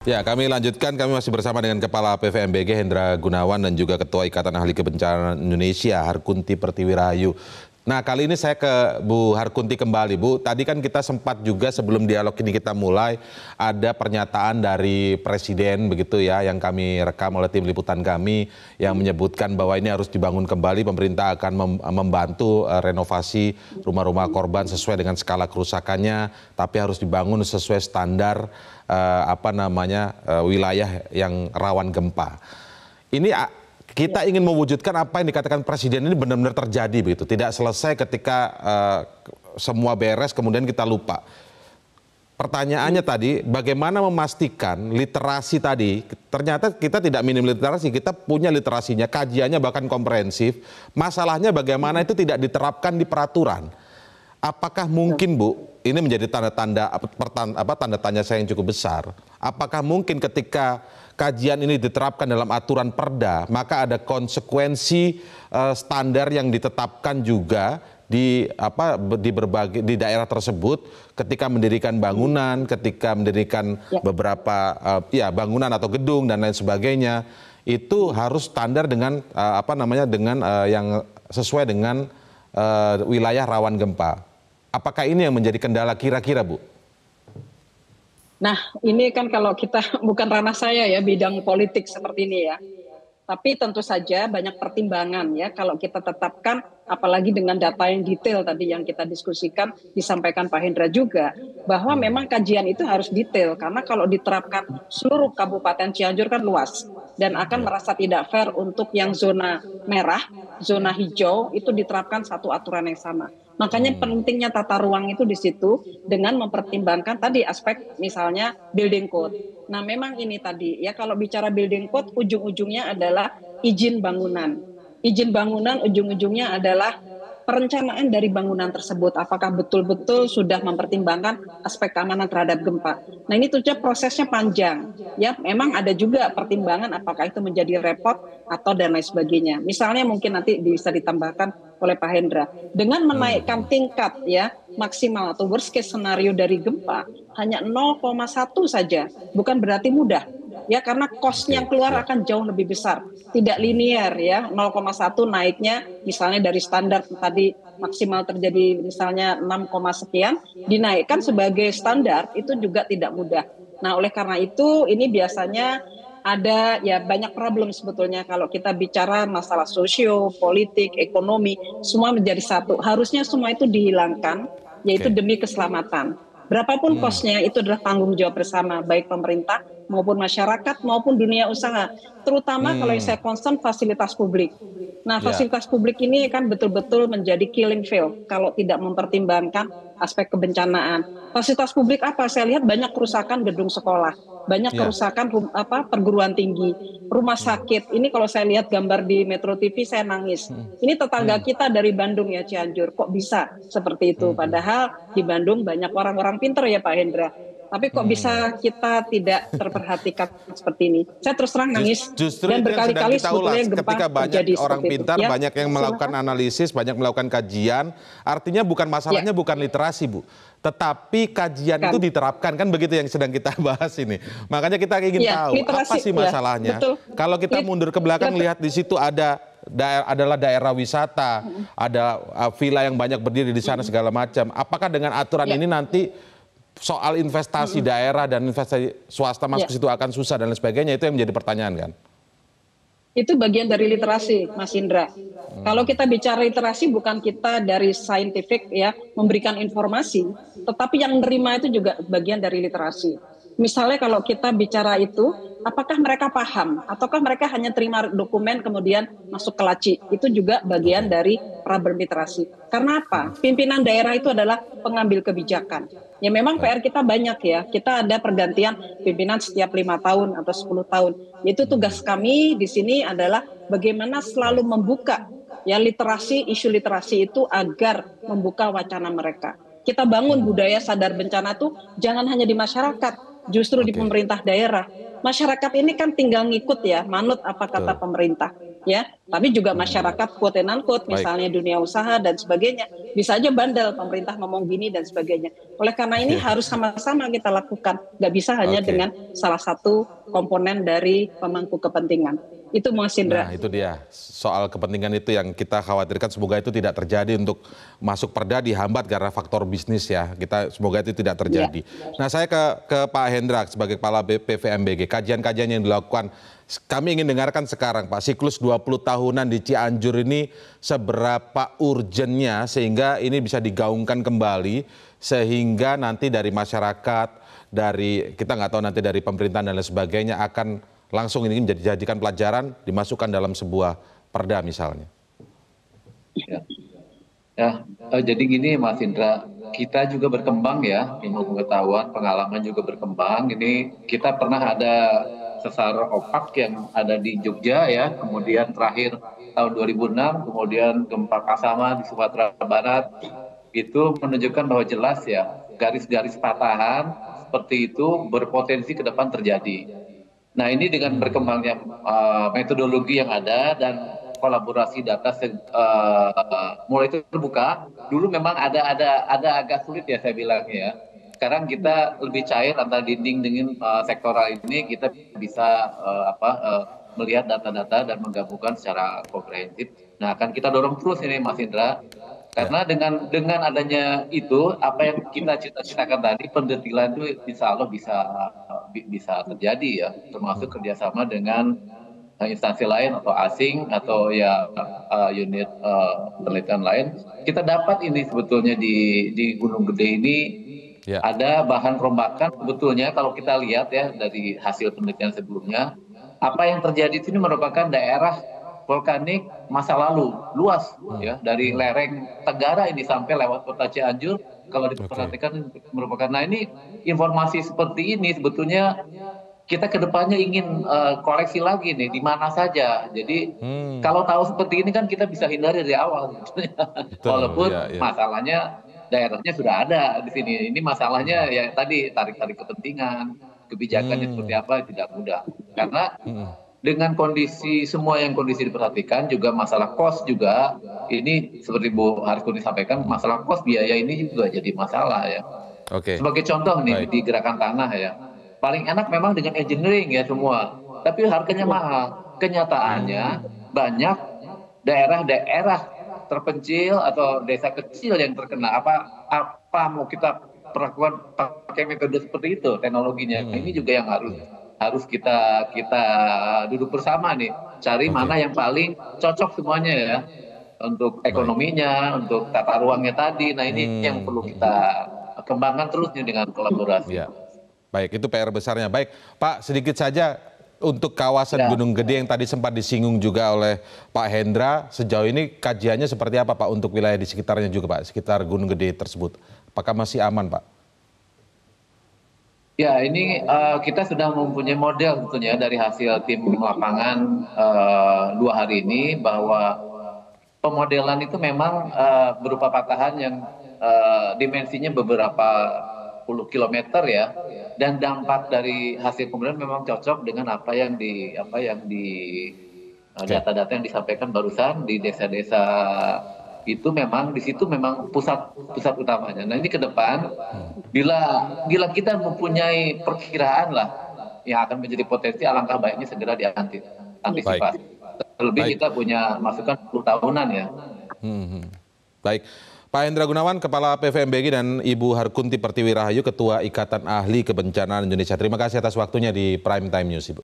Ya, kami lanjutkan. Kami masih bersama dengan Kepala PVMBG Hendra Gunawan dan juga Ketua Ikatan Ahli Kebencanaan Indonesia Harkunti Pertiwi Rahayu. Nah, kali ini saya ke Bu Harkunti kembali, Bu. Tadi kan kita sempat juga sebelum dialog ini kita mulai ada pernyataan dari Presiden begitu ya yang kami rekam oleh tim liputan kami yang menyebutkan bahwa ini harus dibangun kembali, pemerintah akan membantu renovasi rumah-rumah korban sesuai dengan skala kerusakannya, tapi harus dibangun sesuai standar wilayah yang rawan gempa. Ini kita ingin mewujudkan apa yang dikatakan Presiden ini benar-benar terjadi begitu, tidak selesai ketika semua beres kemudian kita lupa. Pertanyaannya tadi, bagaimana memastikan literasi tadi, ternyata kita tidak minim literasi, kita punya literasinya, kajiannya bahkan komprehensif, masalahnya bagaimana itu tidak diterapkan di peraturan. Apakah mungkin, Bu, ini menjadi tanda tanya saya yang cukup besar, apakah mungkin ketika kajian ini diterapkan dalam aturan perda, maka ada konsekuensi standar yang ditetapkan juga di daerah tersebut ketika mendirikan bangunan, ketika mendirikan beberapa bangunan atau gedung dan lain sebagainya, itu harus standar dengan yang sesuai dengan wilayah rawan gempa. Apakah ini yang menjadi kendala kira-kira, Bu? Nah, ini kan kalau kita bukan ranah saya ya, bidang politik seperti ini ya. Tapi tentu saja banyak pertimbangan ya kalau kita tetapkan, apalagi dengan data yang detail tadi yang kita diskusikan, disampaikan Pak Hendra juga, bahwa memang kajian itu harus detail. Karena kalau diterapkan seluruh Kabupaten Cianjur kan luas. Dan akan merasa tidak fair untuk yang zona merah, zona hijau, itu diterapkan satu aturan yang sama. Makanya pentingnya tata ruang itu di situ dengan mempertimbangkan tadi aspek misalnya building code. Nah memang ini tadi ya kalau bicara building code ujung-ujungnya adalah izin bangunan. Izin bangunan ujung-ujungnya adalah perencanaan dari bangunan tersebut. Apakah betul-betul sudah mempertimbangkan aspek keamanan terhadap gempa. Nah ini tentunya prosesnya panjang. Ya memang ada juga pertimbangan apakah itu menjadi repot atau dan lain sebagainya. Misalnya mungkin nanti bisa ditambahkan oleh Pak Hendra. Dengan menaikkan tingkat ya maksimal atau worst case scenario dari gempa hanya 0,1 saja, bukan berarti mudah. Ya karena cost yang keluar akan jauh lebih besar, tidak linear ya, 0,1 naiknya misalnya dari standar tadi maksimal terjadi misalnya 6, sekian dinaikkan sebagai standar itu juga tidak mudah. Nah oleh karena itu ini biasanya ada ya banyak problem sebetulnya kalau kita bicara masalah sosio, politik, ekonomi, semua menjadi satu. Harusnya semua itu dihilangkan, yaitu demi keselamatan. Berapapun kosnya itu adalah tanggung jawab bersama, baik pemerintah maupun masyarakat maupun dunia usaha. Terutama kalau yang saya concern fasilitas publik. Nah fasilitas publik ini kan betul-betul menjadi killing field kalau tidak mempertimbangkan aspek kebencanaan. Fasilitas publik apa? Saya lihat banyak kerusakan gedung sekolah, banyak kerusakan perguruan tinggi, rumah sakit. Ini kalau saya lihat gambar di Metro TV saya nangis. Ini tetangga kita dari Bandung ya Cianjur, kok bisa seperti itu? Padahal di Bandung banyak orang-orang pintar ya Pak Hendra. Tapi kok bisa kita tidak terperhatikan seperti ini? Saya terus terang nangis. Justru dan itu berkali-kali yang sedang kita ulas ketika banyak orang pintar, ya, banyak yang melakukan analisis, banyak melakukan kajian. Artinya bukan masalahnya bukan literasi, Bu. Tetapi kajian itu diterapkan, kan begitu yang sedang kita bahas ini. Makanya kita ingin tahu literasi, apa sih masalahnya. Kalau kita mundur ke belakang lihat di situ adalah daerah wisata, ada villa yang banyak berdiri di sana segala macam. Apakah dengan aturan ini nanti soal investasi daerah dan investasi swasta masuk ke situ akan susah dan lain sebagainya, itu yang menjadi pertanyaan kan? Itu bagian dari literasi, Mas Indra. Kalau kita bicara literasi bukan kita dari scientific ya memberikan informasi, tetapi yang menerima itu juga bagian dari literasi. Misalnya kalau kita bicara itu, apakah mereka paham ataukah mereka hanya terima dokumen kemudian masuk ke laci? Itu juga bagian dari problem literasi. Karena apa? Pimpinan daerah itu adalah pengambil kebijakan. Ya memang PR kita banyak ya. Kita ada pergantian pimpinan setiap 5 tahun atau 10 tahun. Itu tugas kami di sini adalah bagaimana selalu membuka ya literasi, isu literasi itu agar membuka wacana mereka. Kita bangun budaya sadar bencana tuh jangan hanya di masyarakat, justru di pemerintah daerah. Masyarakat ini kan tinggal ngikut ya, manut apa kata pemerintah. Ya, tapi juga masyarakat quote and unquote, misalnya dunia usaha dan sebagainya. Bisa aja bandel pemerintah ngomong gini dan sebagainya. Oleh karena ini harus sama-sama kita lakukan, nggak bisa hanya Oke. dengan salah satu komponen dari pemangku kepentingan. Itu Mas Indra. Nah, itu dia. Soal kepentingan itu yang kita khawatirkan, semoga itu tidak terjadi untuk masuk perda dihambat karena faktor bisnis ya. Kita semoga itu tidak terjadi. Nah, saya ke Pak Hendra sebagai Kepala PVMBG. Kajian-kajian yang dilakukan, kami ingin dengarkan sekarang Pak, siklus 20 tahunan di Cianjur ini seberapa urgennya sehingga ini bisa digaungkan kembali, sehingga nanti dari masyarakat, dari kita nggak tahu nanti dari pemerintahan dan lain sebagainya akan langsung ini dijadikan pelajaran, dimasukkan dalam sebuah perda misalnya. Jadi gini Mas Indra, kita juga berkembang ya, ilmu pengetahuan, pengalaman juga berkembang. Ini kita pernah ada sesar opak yang ada di Jogja ya, kemudian terakhir tahun 2006, kemudian gempa Kasama di Sumatera Barat, itu menunjukkan bahwa jelas ya, garis-garis patahan seperti itu berpotensi ke depan terjadi. Nah ini dengan berkembangnya metodologi yang ada dan kolaborasi data mulai terbuka. Dulu memang ada agak sulit ya saya bilang ya. Sekarang kita lebih cair antara dinding dengan sektoral ini, kita bisa melihat data-data dan menggabungkan secara komprehensif. Nah akan kita dorong terus ini Mas Indra. Karena dengan adanya itu, apa yang kita cita-citakan tadi, pendetilan itu insya Allah bisa terjadi ya, termasuk kerjasama dengan instansi lain atau asing atau ya unit penelitian lain. Kita dapat ini sebetulnya di Gunung Gede ini ada bahan rombakan sebetulnya kalau kita lihat ya dari hasil penelitian sebelumnya, apa yang terjadi di sini merupakan daerah vulkanik masa lalu luas ya, dari lereng Tenggara ini sampai lewat kota Cianjur. Kalau diperhatikan merupakan, nah ini informasi seperti ini sebetulnya kita kedepannya ingin koreksi lagi nih di mana saja. Jadi kalau tahu seperti ini kan kita bisa hindari dari awal walaupun masalahnya daerahnya sudah ada di sini. Ini masalahnya ya tadi tarik-tarik kepentingan, kebijakannya seperti apa tidak mudah karena dengan kondisi semua yang kondisi diperhatikan juga masalah kos juga ini seperti Bu Harkuni sampaikan, masalah kos biaya ini juga jadi masalah ya. Sebagai contoh nih di gerakan tanah ya, paling enak memang dengan engineering ya semua, tapi harganya mahal. Kenyataannya banyak daerah-daerah terpencil atau desa kecil yang terkena. Apa mau kita perlakukan pakai metode seperti itu teknologinya? Ini juga yang harus kita duduk bersama nih, cari mana yang paling cocok semuanya ya, untuk ekonominya, untuk tata ruangnya tadi. Nah ini yang perlu kita kembangkan terus nih dengan kolaborasi. Baik, itu PR besarnya. Baik, Pak, sedikit saja untuk kawasan Gunung Gede yang tadi sempat disinggung juga oleh Pak Hendra, sejauh ini kajiannya seperti apa Pak untuk wilayah di sekitarnya juga Pak, sekitar Gunung Gede tersebut. Apakah masih aman Pak? Ya, ini kita sudah mempunyai model tentunya dari hasil tim lapangan 2 hari ini bahwa pemodelan itu memang berupa patahan yang dimensinya beberapa puluh kilometer ya, dan dampak dari hasil kemudian memang cocok dengan apa yang di data-data yang disampaikan barusan di desa-desa itu. Memang di situ memang pusat utamanya. Nah ini ke depan bila kita mempunyai perkiraan lah yang akan menjadi potensi, alangkah baiknya segera diantisipasi. Terlebih kita punya masukan 10 tahunan ya. Baik, Pak Hendra Gunawan, Kepala PVMBG, dan Ibu Harkunti Pertiwi Rahayu, Ketua Ikatan Ahli Kebencanaan Indonesia. Terima kasih atas waktunya di Prime Time News, Ibu.